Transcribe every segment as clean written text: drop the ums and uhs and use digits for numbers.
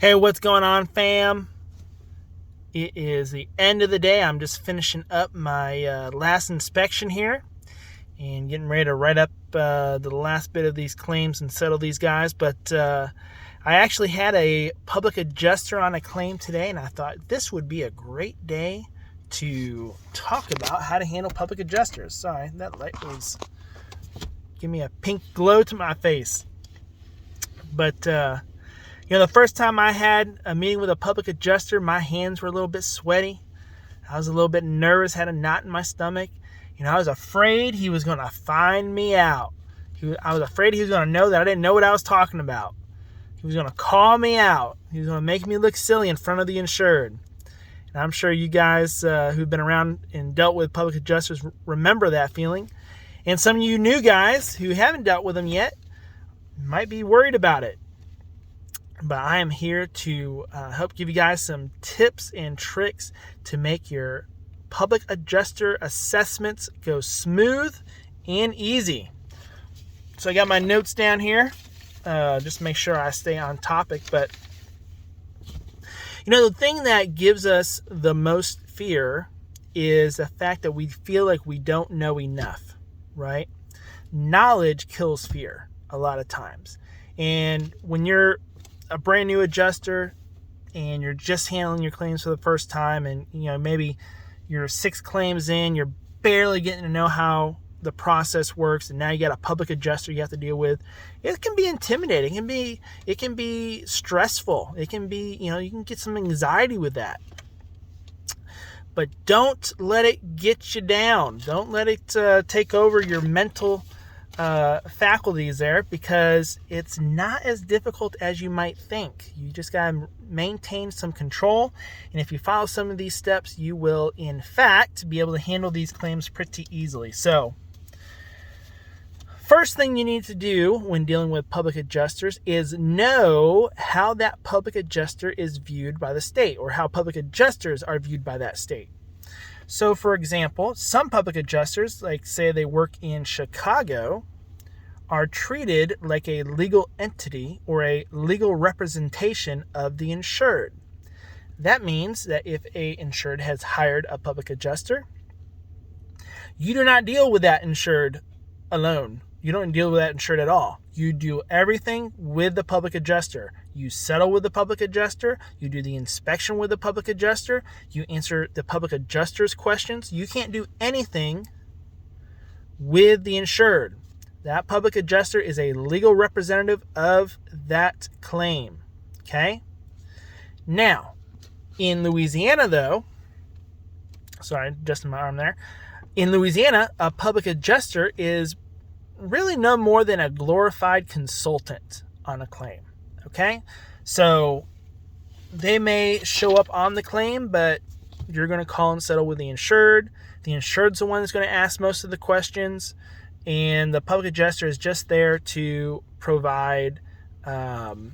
Hey, what's going on, fam? It is the end of the day. I'm just finishing up my last inspection here and getting ready to write up the last bit of these claims and settle these guys. But I actually had a public adjuster on a claim today, and I thought this would be a great day to talk about how to handle public adjusters. Sorry, that light was giving me a pink glow to my face. But the first time I had a meeting with a public adjuster, my hands were a little bit sweaty. I was a little bit nervous, had a knot in my stomach. I was afraid he was going to find me out. I was afraid he was going to know that I didn't know what I was talking about. He was going to call me out. He was going to make me look silly in front of the insured. And I'm sure you guys who've been around and dealt with public adjusters remember that feeling. And some of you new guys who haven't dealt with them yet might be worried about it. But I am here to help give you guys some tips and tricks to make your public adjuster assessments go smooth and easy. So I got my notes down here, just to make sure I stay on topic. But, the thing that gives us the most fear is the fact that we feel like we don't know enough, right? Knowledge kills fear a lot of times. And when you're a brand new adjuster and you're just handling your claims for the first time, and maybe you're 6 claims in, you're barely getting to know how the process works, and now you got a public adjuster you have to deal with, it can be intimidating. It can be stressful. It can be, you can get some anxiety with that. But don't let it get you down. Don't let it take over your mental faculties there, because it's not as difficult as you might think. You just got to maintain some control, and if you follow some of these steps, you will in fact be able to handle these claims pretty easily. So first thing you need to do when dealing with public adjusters is know how that public adjuster is viewed by the state, or how public adjusters are viewed by that state. So, for example, some public adjusters, like say they work in Chicago, are treated like a legal entity or a legal representation of the insured. That means that if a insured has hired a public adjuster, you do not deal with that insured alone. You don't deal with that insured at all. You do everything with the public adjuster. You settle with the public adjuster. You do the inspection with the public adjuster. You answer the public adjuster's questions. You can't do anything with the insured. That public adjuster is a legal representative of that claim. Okay? Now, in Louisiana, though, sorry, adjusting my arm there. In Louisiana, a public adjuster is really no more than a glorified consultant on a claim. Okay? So they may show up on the claim, but you're going to call and settle with the insured. The insured's the one that's going to ask most of the questions, and the public adjuster is just there to provide some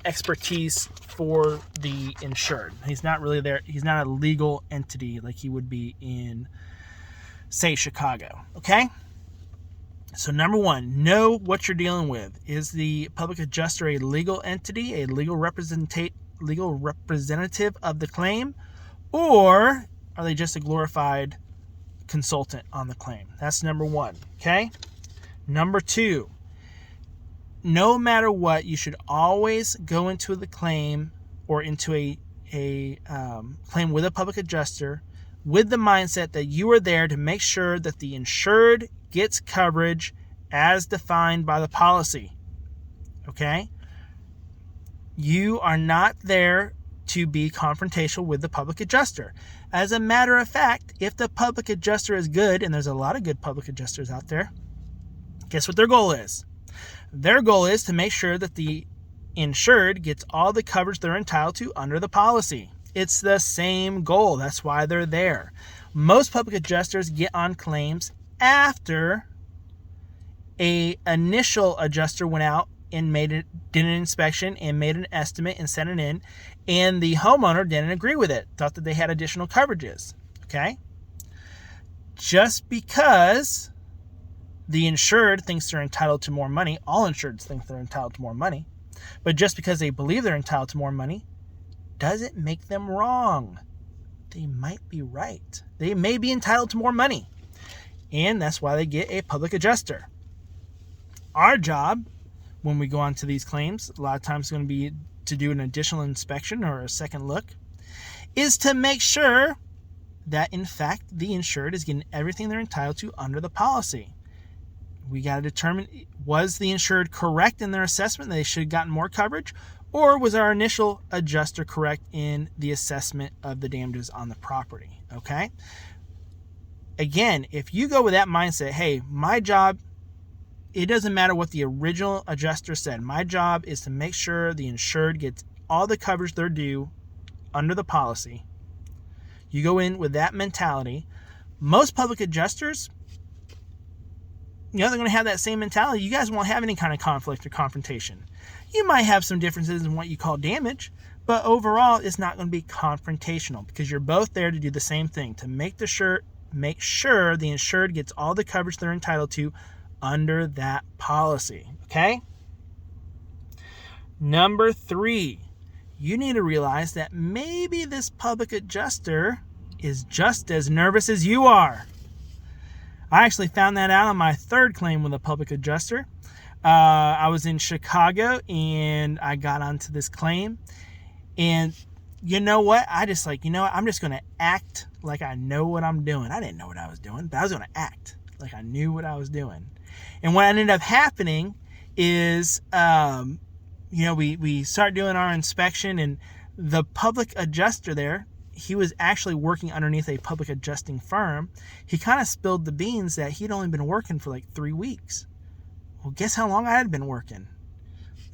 expertise for the insured. He's not really there. He's not a legal entity like he would be in, say, Chicago. Okay? So number one, know what you're dealing with. Is the public adjuster a legal entity, a legal representative of the claim, or are they just a glorified consultant on the claim? That's number one, okay? Number two, no matter what, you should always go into the claim or into a claim with a public adjuster with the mindset that you are there to make sure that the insured gets coverage as defined by the policy. Okay? You are not there to be confrontational with the public adjuster. As a matter of fact, if the public adjuster is good, and there's a lot of good public adjusters out there, guess what their goal is? Their goal is to make sure that the insured gets all the coverage they're entitled to under the policy. It's the same goal. That's why they're there. Most public adjusters get on claims after a initial adjuster went out and did an inspection and made an estimate and sent it in, and the homeowner didn't agree with it, thought that they had additional coverages. Okay? Just because the insured thinks they're entitled to more money. All insureds think they're entitled to more money. But just because they believe they're entitled to more money doesn't make them wrong. They might be right. They may be entitled to more money. And that's why they get a public adjuster. Our job, when we go on to these claims, a lot of times it's going to be to do an additional inspection or a second look, is to make sure that, in fact, the insured is getting everything they're entitled to under the policy. We got to determine, was the insured correct in their assessment that they should have gotten more coverage, or was our initial adjuster correct in the assessment of the damages on the property? Okay? Again, if you go with that mindset, hey, my job, it doesn't matter what the original adjuster said. My job is to make sure the insured gets all the coverage they're due under the policy. You go in with that mentality. Most public adjusters, they're going to have that same mentality. You guys won't have any kind of conflict or confrontation. You might have some differences in what you call damage, but overall, it's not going to be confrontational because you're both there to do the same thing, to make sure the insured gets all the coverage they're entitled to under that policy. Okay? Number 3, you need to realize that maybe this public adjuster is just as nervous as you are. I actually found that out on my 3rd claim with a public adjuster. I was in Chicago and I got onto this claim. And you know what? I'm just going to act like I know what I'm doing. I didn't know what I was doing, but I was going to act like I knew what I was doing. And what ended up happening is, we start doing our inspection, and the public adjuster there, he was actually working underneath a public adjusting firm. He kind of spilled the beans that he'd only been working for like 3 weeks. Well, guess how long I had been working?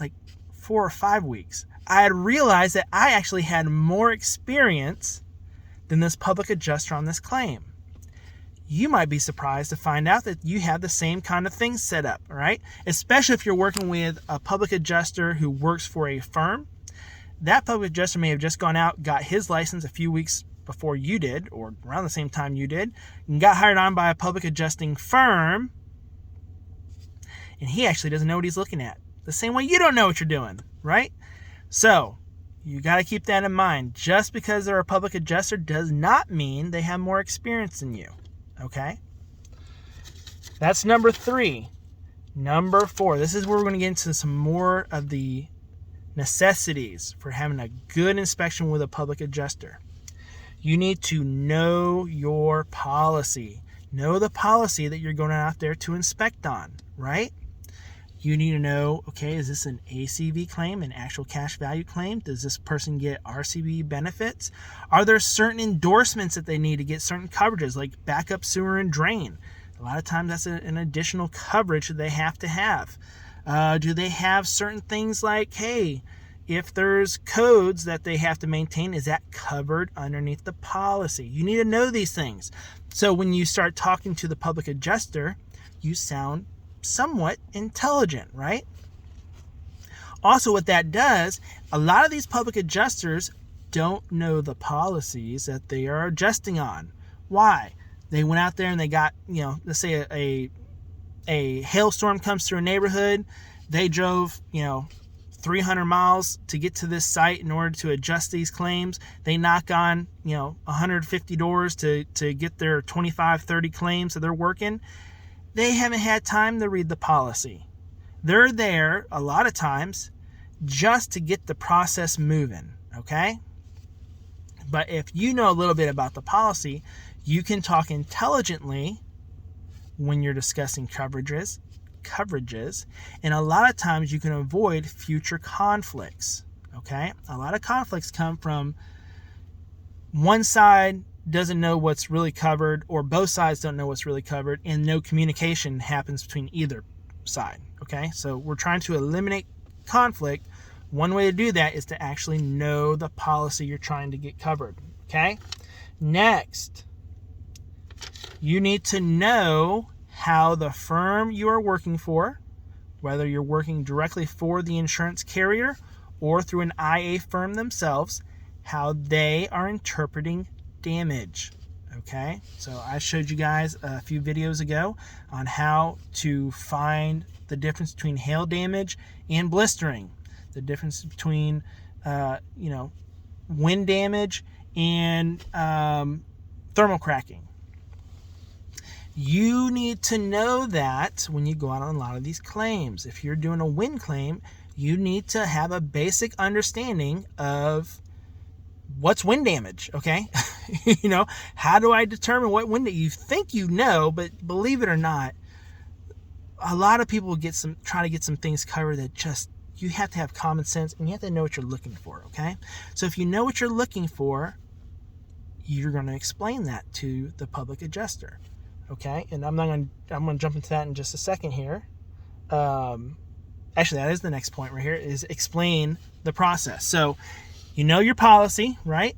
Like 4 or 5 weeks. I had realized that I actually had more experience than this public adjuster on this claim. You might be surprised to find out that you have the same kind of things set up, right? Especially if you're working with a public adjuster who works for a firm. That public adjuster may have just gone out, got his license a few weeks before you did, or around the same time you did, and got hired on by a public adjusting firm, and he actually doesn't know what he's looking at. The same way you don't know what you're doing, right? So, you got to keep that in mind. Just because they're a public adjuster does not mean they have more experience than you, okay? That's number 3. Number 4, this is where we're going to get into some more of the necessities for having a good inspection with a public adjuster. You need to know your policy. Know the policy that you're going out there to inspect on, right? You need to know, okay, is this an ACV claim, an actual cash value claim? Does this person get RCV benefits? Are there certain endorsements that they need to get certain coverages, like backup sewer and drain? A lot of times that's an additional coverage that they have to have. Do they have certain things like, hey, if there's codes that they have to maintain, is that covered underneath the policy? You need to know these things. So when you start talking to the public adjuster, you sound somewhat intelligent, right? Also, what that does, a lot of these public adjusters don't know the policies that they are adjusting on. Why? They went out there and they got, let's say a hailstorm comes through a neighborhood. They drove, 300 miles to get to this site in order to adjust these claims. They knock on, 150 doors to get their 25, 30 claims that they're working. They haven't had time to read the policy. They're there a lot of times just to get the process moving, okay? But if you know a little bit about the policy, you can talk intelligently when you're discussing coverages, and a lot of times you can avoid future conflicts, okay? A lot of conflicts come from one side doesn't know what's really covered, or both sides don't know what's really covered, and no communication happens between either side, okay? So we're trying to eliminate conflict. One way to do that is to actually know the policy you're trying to get covered, okay? Next, you need to know how the firm you are working for, whether you're working directly for the insurance carrier or through an IA firm themselves, how they are interpreting damage, okay? So I showed you guys a few videos ago on how to find the difference between hail damage and blistering. the difference between, wind damage and thermal cracking. You need to know that when you go out on a lot of these claims. If you're doing a wind claim, you need to have a basic understanding of what's wind damage, okay? How do I determine what wind you think you know, but believe it or not, a lot of people try to get some things covered that just, you have to have common sense and you have to know what you're looking for, okay? So if you know what you're looking for, you're going to explain that to the public adjuster, okay? And I'm going to jump into that in just a second here. Actually, that is the next point right here, is explain the process. So you know your policy, right?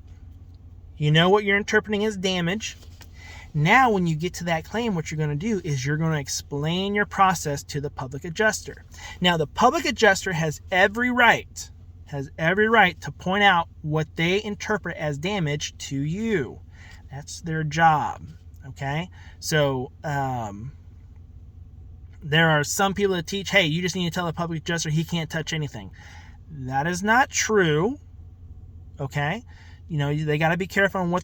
You know what you're interpreting as damage. Now, when you get to that claim, what you're going to do is you're going to explain your process to the public adjuster. Now, the public adjuster has every right to point out what they interpret as damage to you. That's their job, okay? So, there are some people that teach, hey, you just need to tell the public adjuster he can't touch anything. That is not true, okay? They got to be careful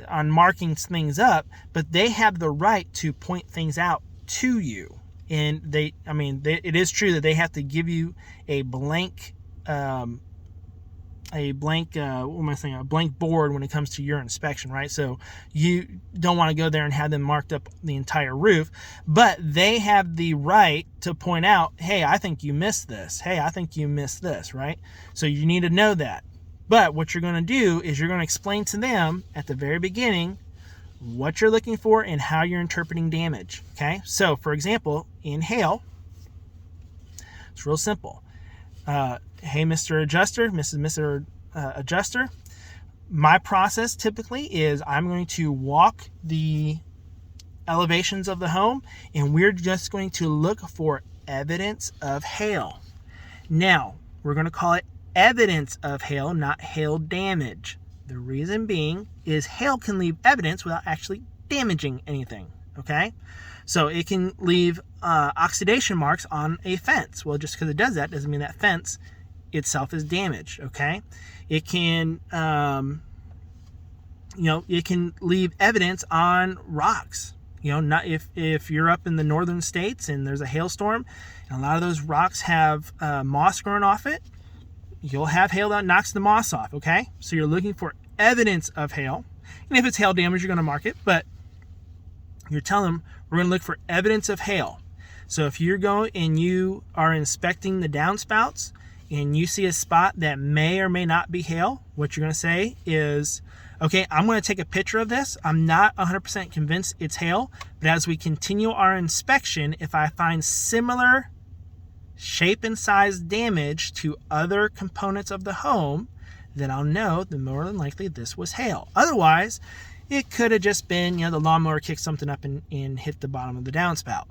on marking things up, but they have the right to point things out to you. And it is true that they have to give you a blank board when it comes to your inspection, right? So you don't want to go there and have them marked up the entire roof, but they have the right to point out, hey, I think you missed this. Hey, I think you missed this, right? So you need to know that. But what you're going to do is you're going to explain to them at the very beginning what you're looking for and how you're interpreting damage, okay? So, for example, in hail, it's real simple. Hey, Mr. Adjuster, Mr. Adjuster, my process typically is I'm going to walk the elevations of the home, and we're just going to look for evidence of hail. Now, we're going to call it evidence of hail, not hail damage. The reason being is hail can leave evidence without actually damaging anything, okay? So it can leave oxidation marks on a fence. Well, just because it does that doesn't mean that fence itself is damaged, okay? It can, it can leave evidence on rocks. Not if you're up in the northern states and there's a hailstorm, and a lot of those rocks have moss growing off it, you'll have hail that knocks the moss off, okay? So you're looking for evidence of hail. And if it's hail damage, you're going to mark it, but you're telling them we're going to look for evidence of hail. So if you're going and you are inspecting the downspouts and you see a spot that may or may not be hail, what you're going to say is, okay, I'm going to take a picture of this. I'm not 100% convinced it's hail, but as we continue our inspection, if I find similar shape and size damage to other components of the home, then I'll know that more than likely this was hail. Otherwise, it could have just been, the lawnmower kicked something up and hit the bottom of the downspout.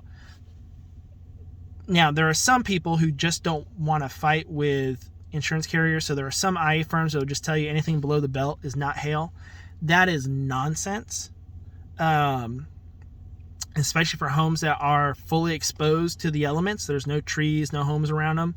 Now, there are some people who just don't want to fight with insurance carriers, so there are some IA firms that will just tell you anything below the belt is not hail. That is nonsense. Especially for homes that are fully exposed to the elements. There's no trees, no homes around them.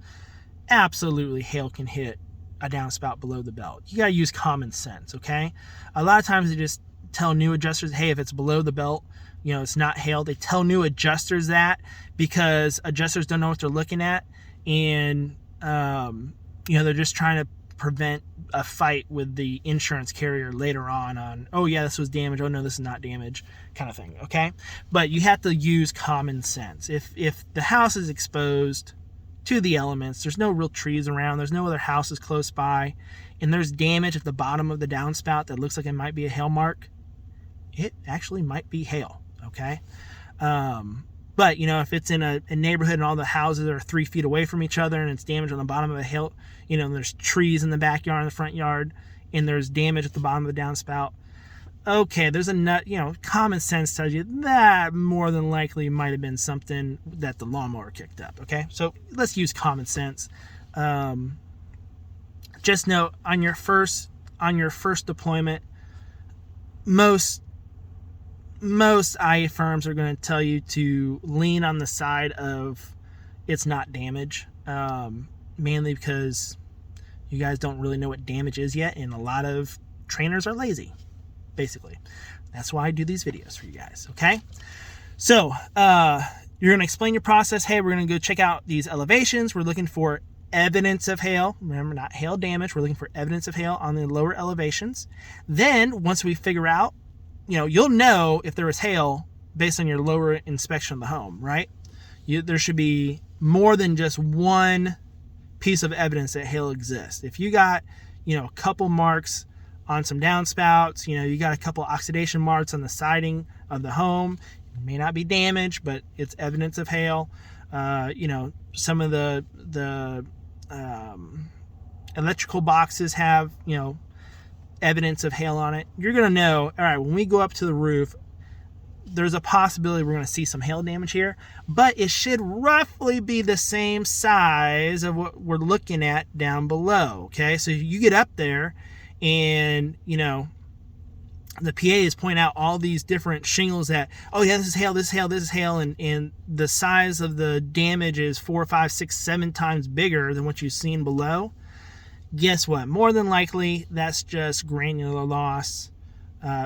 Absolutely, hail can hit a downspout below the belt. You got to use common sense, okay? A lot of times they just tell new adjusters, hey, if it's below the belt, it's not hail. They tell new adjusters that because adjusters don't know what they're looking at, and they're just trying to prevent a fight with the insurance carrier later on, oh yeah, this was damage, oh no, this is not damage, kind of thing, okay? But you have to use common sense. If the house is exposed to the elements, there's no real trees around, there's no other houses close by, and there's damage at the bottom of the downspout that looks like it might be a hail mark, it actually might be hail, okay? But, if it's in a neighborhood and all the houses are 3 feet away from each other and it's damage on the bottom of a hill, and there's trees in the backyard and the front yard, and there's damage at the bottom of the downspout, okay, there's common sense tells you that more than likely might have been something that the lawnmower kicked up, okay? So let's use common sense. Just know on your first deployment, most IA firms are going to tell you to lean on the side of it's not damage, mainly because You guys don't really know what damage is yet, and a lot of trainers are lazy, basically. That's why I do these videos for you guys, okay? So, you're going to explain your process. Hey, we're going to go check out these elevations. We're looking for evidence of hail. Remember, not hail damage. We're looking for evidence of hail on the lower elevations. Then, once we figure out, you'll know if there was hail based on your lower inspection of the home, right? There should be more than just one piece of evidence that hail exists. If you got, a couple marks on some downspouts, you got a couple oxidation marks on the siding of the home, it may not be damage, but it's evidence of hail. Some of the electrical boxes have, evidence of hail on it. You're going to know, all right, when we go up to the roof, there's a possibility we're going to see some hail damage here, but it should roughly be the same size of what we're looking at down below, okay? So you get up there and, the PA is pointing out all these different shingles that, oh yeah, this is hail, this is hail, this is hail, and the size of the damage is 4, 5, 6, 7 times bigger than what you've seen below. Guess what? More than likely, that's just granular loss,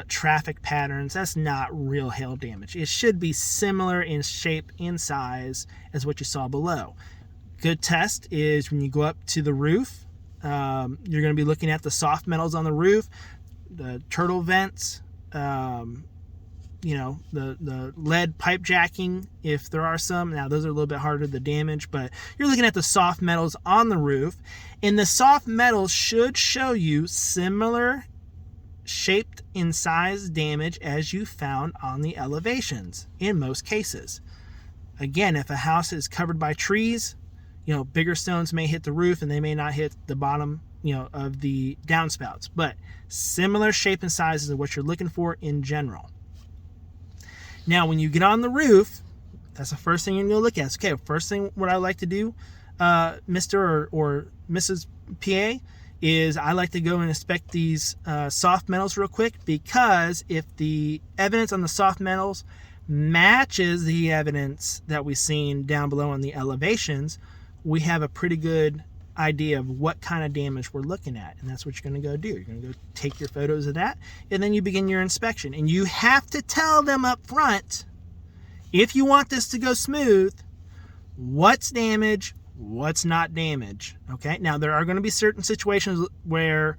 traffic patterns. That's not real hail damage. It should be similar in shape and size as what you saw below. Good test is when you go up to the roof, you're going to be looking at the soft metals on the roof, the turtle vents, the lead pipe jacking, if there are some. Now, those are a little bit harder to damage, but you're looking at the soft metals on the roof, and the soft metals should show you similar shaped in size damage as you found on the elevations in most cases. Again, if a house is covered by trees, bigger stones may hit the roof and they may not hit the bottom, of the downspouts, but similar shape and sizes of what you're looking for in general. Now, when you get on the roof, that's the first thing you're going to look at. Okay, first thing what I like to do, Mr. or Mrs. PA, is I like to go and inspect these soft metals real quick, because if the evidence on the soft metals matches the evidence that we've seen down below on the elevations, we have a pretty good idea of what kind of damage we're looking at, and that's what you're going to go do. You're going to go take your photos of that, and then you begin your inspection. And you have to tell them up front, if you want this to go smooth, what's damage, what's not damage. Okay, now there are going to be certain situations where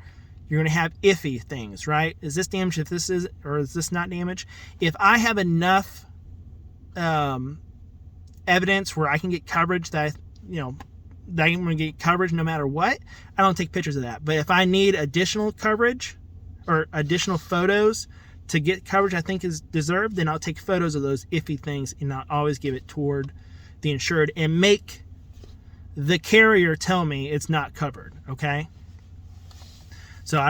you're going to have iffy things, right? Is this damage, if this is, or is this not damage? If I have enough evidence where I can get coverage that that I'm going to get coverage no matter what, I don't take pictures of that. But if I need additional coverage or additional photos to get coverage I think is deserved, then I'll take photos of those iffy things, and I'll always give it toward the insured and make the carrier tell me it's not covered, okay? So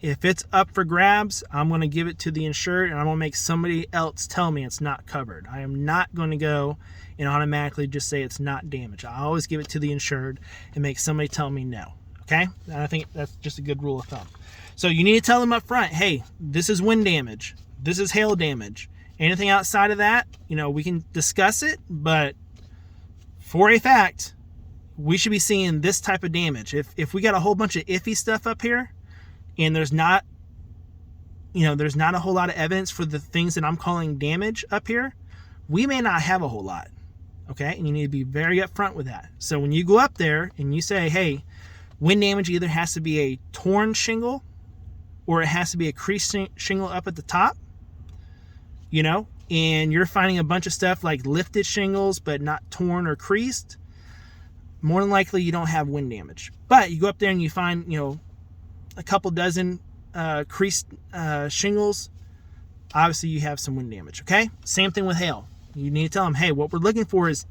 if it's up for grabs, I'm going to give it to the insured, and I'm going to make somebody else tell me it's not covered. I am not going to go and automatically just say it's not damaged. I always give it to the insured and make somebody tell me no, okay? And I think that's just a good rule of thumb. So you need to tell them up front, hey, this is wind damage, this is hail damage. Anything outside of that, we can discuss it, but for a fact, we should be seeing this type of damage. If we got a whole bunch of iffy stuff up here, and there's not a whole lot of evidence for the things that I'm calling damage up here, we may not have a whole lot, okay? And you need to be very upfront with that. So when you go up there and you say, hey, wind damage either has to be a torn shingle or it has to be a creased shingle up at the top, and you're finding a bunch of stuff like lifted shingles but not torn or creased, more than likely you don't have wind damage. But you go up there and you find, a couple dozen creased shingles, obviously you have some wind damage, okay? Same thing with hail. You need to tell them, hey, what we're looking for is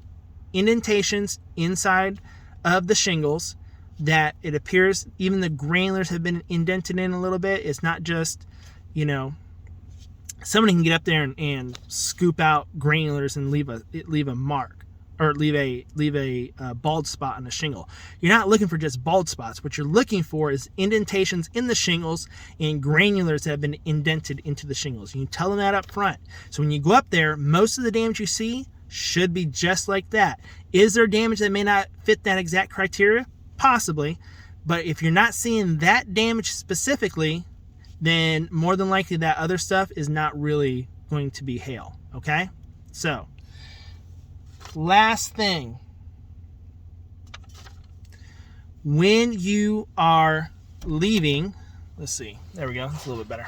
indentations inside of the shingles that it appears even the granulars have been indented in a little bit. It's not just, somebody can get up there and scoop out granulars and leave a mark, or leave a bald spot on the shingle. You're not looking for just bald spots. What you're looking for is indentations in the shingles and granulars that have been indented into the shingles. You can tell them that up front. So when you go up there, most of the damage you see should be just like that. Is there damage that may not fit that exact criteria? possibly. But if you're not seeing that damage specifically, then more than likely that other stuff is not really going to be hail, okay? So, last thing. When you are leaving, let's see, there we go, it's a little bit better.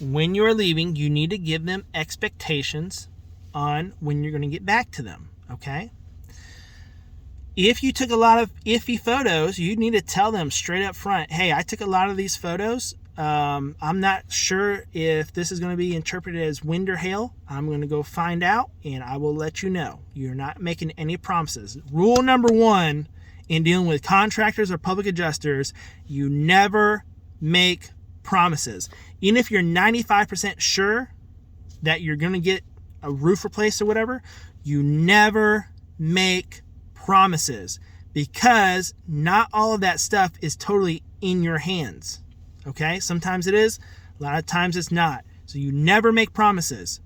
When you are leaving, you need to give them expectations on when you're going to get back to them, okay? If you took a lot of iffy photos, you need to tell them straight up front, hey, I took a lot of these photos. I'm not sure if this is going to be interpreted as wind or hail. I'm going to go find out, and I will let you know. You're not making any promises. Rule number 1 in dealing with contractors or public adjusters, you never make promises. Even if you're 95% sure that you're going to get a roof replaced or whatever, you never make promises, because not all of that stuff is totally in your hands. Okay, sometimes it is, a lot of times it's not. So you never make promises.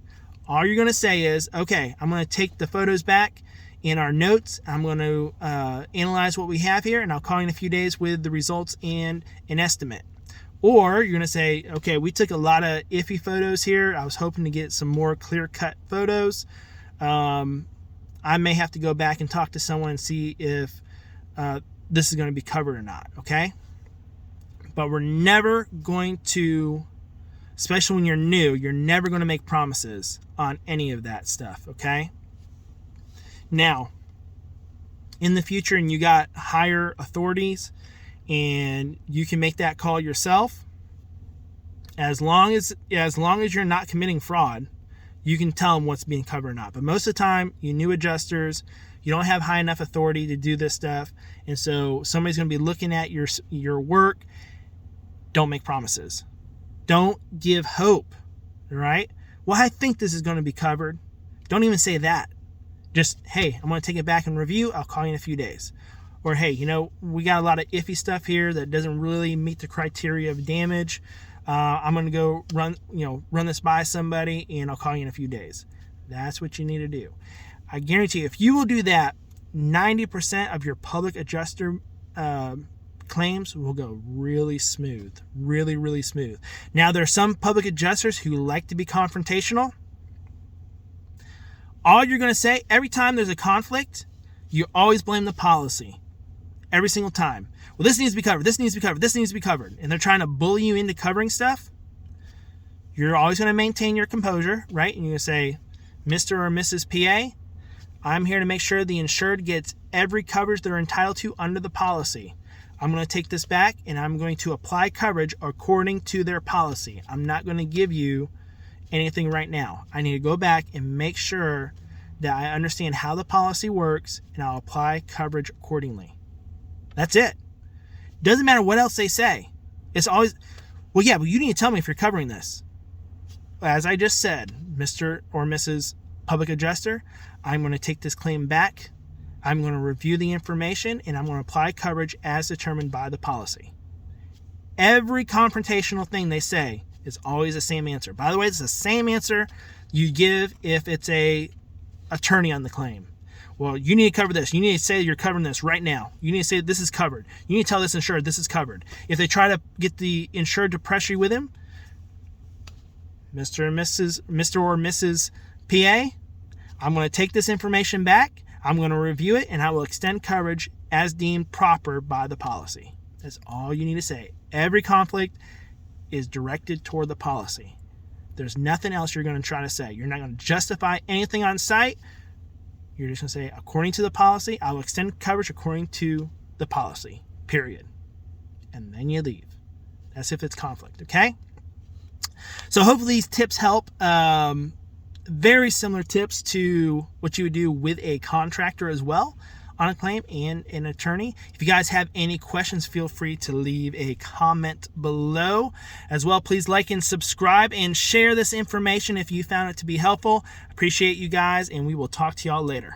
All you're going to say is, okay, I'm going to take the photos back in our notes. I'm going to analyze what we have here, and I'll call you in a few days with the results and an estimate. Or you're going to say, okay, we took a lot of iffy photos here. I was hoping to get some more clear-cut photos. I may have to go back and talk to someone and see if this is going to be covered or not, okay? But we're never going to, especially when you're new, you're never going to make promises on any of that stuff, okay? Now, in the future, and you got higher authorities, and you can make that call yourself, as long as you're not committing fraud, you can tell them what's being covered or not. But most of the time, you new adjusters, you don't have high enough authority to do this stuff, and so somebody's going to be looking at your work. Don't make promises. Don't give hope, all right? Well, I think this is going to be covered. Don't even say that. Just, hey, I'm going to take it back and review. I'll call you in a few days. Or, hey, we got a lot of iffy stuff here that doesn't really meet the criteria of damage. I'm going to go run this by somebody, and I'll call you in a few days. That's what you need to do. I guarantee you, if you will do that, 90% of your public adjuster claims will go really smooth, really, really smooth. Now, there are some public adjusters who like to be confrontational. All you're going to say, every time there's a conflict, you always blame the policy. Every single time. Well, this needs to be covered, this needs to be covered, this needs to be covered. And they're trying to bully you into covering stuff. You're always going to maintain your composure, right? And you're going to say, Mr. or Mrs. PA, I'm here to make sure the insured gets every coverage they're entitled to under the policy. I'm going to take this back, and I'm going to apply coverage according to their policy. I'm not going to give you anything right now. I need to go back and make sure that I understand how the policy works, and I'll apply coverage accordingly. That's it. Doesn't matter what else they say. It's always, well, yeah, but you need to tell me if you're covering this. As I just said, Mr. or Mrs. Public Adjuster, I'm going to take this claim back. I'm going to review the information, and I'm going to apply coverage as determined by the policy. Every confrontational thing they say is always the same answer. By the way, it's the same answer you give if it's a attorney on the claim. Well, you need to cover this. You need to say you're covering this right now. You need to say this is covered. You need to tell this insured this is covered. If they try to get the insured to pressure you with him, Mr. or Mrs. PA, I'm going to take this information back. I'm going to review it, and I will extend coverage as deemed proper by the policy. That's all you need to say. Every conflict is directed toward the policy. There's nothing else you're going to try to say. You're not going to justify anything on site. You're just going to say, according to the policy, I will extend coverage according to the policy, period. And then you leave. That's if it's conflict, okay? So hopefully these tips help. Very similar tips to what you would do with a contractor as well on a claim and an attorney. If you guys have any questions, feel free to leave a comment below. As well, please like and subscribe and share this information if you found it to be helpful. Appreciate you guys, and we will talk to y'all later.